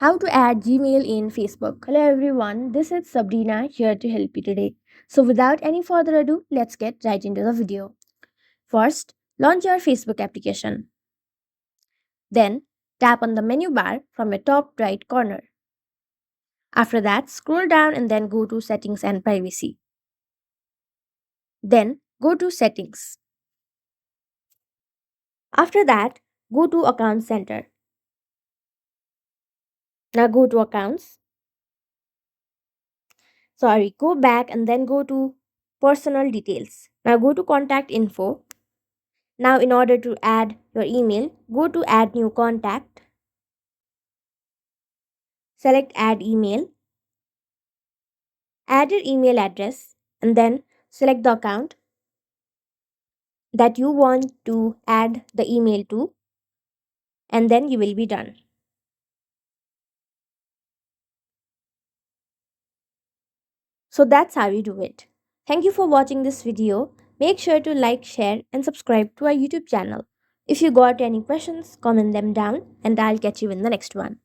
How to add Gmail in Facebook. Hello everyone, this is Sabrina here to help you today. So without any further ado, let's get right into the video. First, launch your Facebook application. Then, tap on the menu bar from your top right corner. After that, scroll down and then go to Settings and Privacy. Then, go to Settings. After that, go to Account Center. Now go to Accounts. Go back and then go to Personal Details. Now go to Contact Info. Now, in order to add your email, go to Add New Contact, select Add Email, add your email address, and then select the account that you want to add the email to, and then you will be done. So that's how you do it. Thank you for watching this video. Make sure to like, share, and subscribe to our YouTube channel. If you got any questions, comment them down, and I'll catch you in the next one.